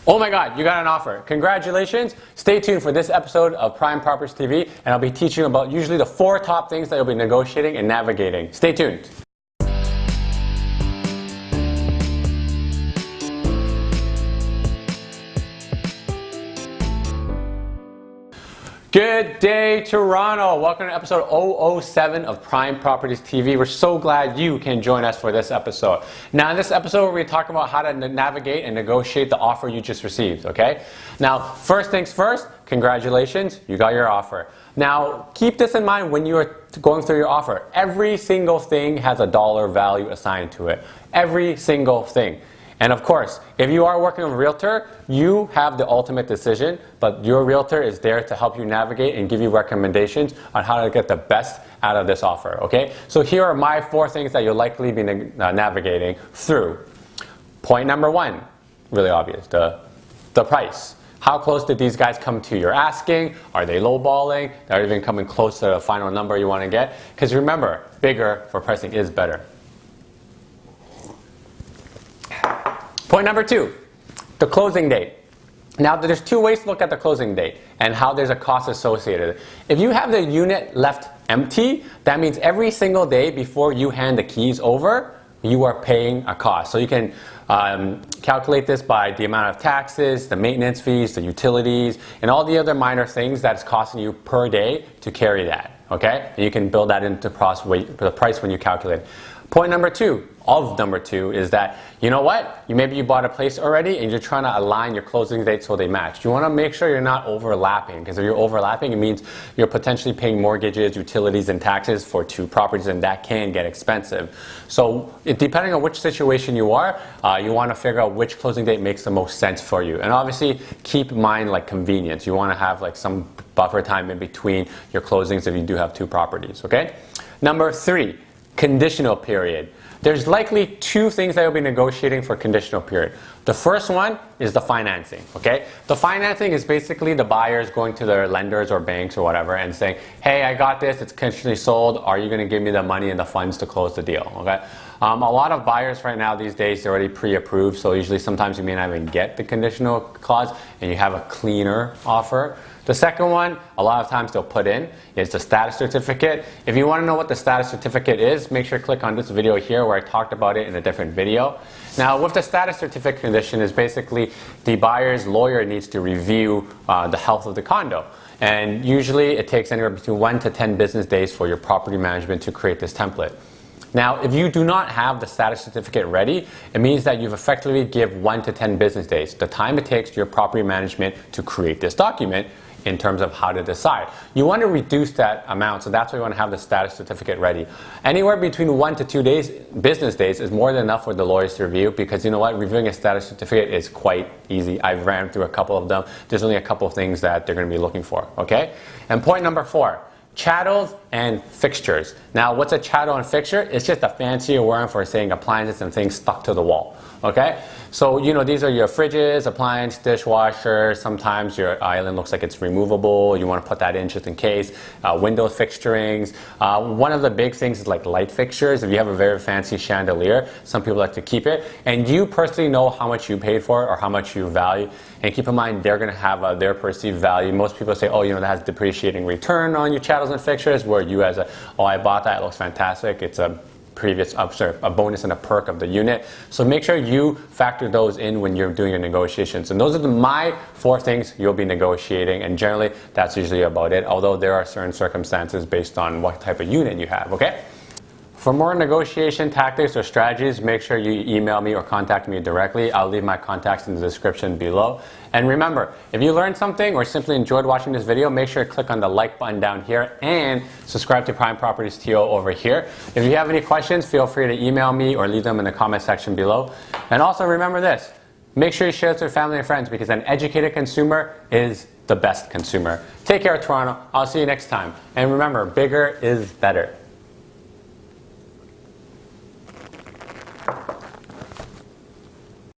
Oh my God, you got an offer. Congratulations. Stay tuned for this episode of Prime Properties TV, and I'll be teaching you about usually the 4 top things that you'll be negotiating and navigating. Stay tuned. Good day, Toronto. Welcome to episode 007 of Prime Properties TV. We're so glad you can join us for this episode. Now, in this episode, we're going to talk about how to navigate and negotiate the offer you just received, okay? Now, first things first, congratulations, you got your offer. Now, keep this in mind when you are going through your offer. Every single thing has a dollar value assigned to it. Every single thing. And of course, if you are working with a realtor, you have the ultimate decision, but your realtor is there to help you navigate and give you recommendations on how to get the best out of this offer, okay? So here are my 4 things that you'll likely be navigating through. Point number 1, really obvious, the price. How close did these guys come to your asking? Are they lowballing? Are they even coming close to the final number you want to get? Because remember, bigger for pricing is better. Point number 2, the closing date. Now, there's 2 ways to look at the closing date and how there's a cost associated. If you have the unit left empty, that means every single day before you hand the keys over, you are paying a cost. So you can calculate this by the amount of taxes, the maintenance fees, the utilities, and all the other minor things that's costing you per day to carry that, okay? And you can build that into the price when you calculate it. Point number 2 is that, you know what? Maybe you bought a place already and you're trying to align your closing dates so they match. You want to make sure you're not overlapping, because if you're overlapping, it means you're potentially paying mortgages, utilities, and taxes for 2 properties, and that can get expensive. So depending on which situation you are, you want to figure out which closing date makes the most sense for you. And obviously, keep in mind like convenience. You want to have like some buffer time in between your closings if you do have 2 properties, okay? Number 3. Conditional period. There's likely 2 things that you'll be negotiating for conditional period. The first one is the financing, okay? The financing is basically the buyers going to their lenders or banks or whatever and saying, hey, I got this, it's conditionally sold, are you going to give me the money and the funds to close the deal, okay? A lot of buyers right now these days, they're already pre-approved, so usually sometimes you may not even get the conditional clause and you have a cleaner offer. The second one, a lot of times they'll put in, is the status certificate. If you want to know what the status certificate is, make sure to click on this video here where I talked about it in a different video. Now, with the status certificate condition is basically the buyer's lawyer needs to review the health of the condo. And usually it takes anywhere between 1 to 10 business days for your property management to create this template. Now, if you do not have the status certificate ready, it means that you've effectively give 1 to 10 business days, the time it takes your property management to create this document in terms of how to decide. You want to reduce that amount, so that's why you want to have the status certificate ready. Anywhere between 1 to 2 days, business days, is more than enough for the lawyers to review, because you know what, reviewing a status certificate is quite easy. I've ran through a couple of them. There's only a couple of things that they're going to be looking for, okay? And point number 4. Chattels and fixtures. Now, what's a chattel and fixture? It's just a fancier word for saying appliances and things stuck to the wall. Okay? So, you know, these are your fridges, appliance, dishwasher. Sometimes your island looks like it's removable. You want to put that in just in case. Window fixturings. One of the big things is like light fixtures. If you have a very fancy chandelier, some people like to keep it. And you personally know how much you paid for it or how much you value. And keep in mind, they're going to have their perceived value. Most people say, oh, you know, that has depreciating return on your chattels and fixtures, where you as a, oh, I bought that, it looks fantastic. It's a previous a bonus and a perk of the unit. So make sure you factor those in when you're doing your negotiations. And those are my 4 things you'll be negotiating. And generally, that's usually about it. Although there are certain circumstances based on what type of unit you have, okay? For more negotiation tactics or strategies, make sure you email me or contact me directly. I'll leave my contacts in the description below. And remember, if you learned something or simply enjoyed watching this video, make sure to click on the like button down here and subscribe to PrimePropertiesTO over here. If you have any questions, feel free to email me or leave them in the comment section below. And also remember this, make sure you share this with family and friends, because an educated consumer is the best consumer. Take care, Toronto. I'll see you next time. And remember, bigger is better.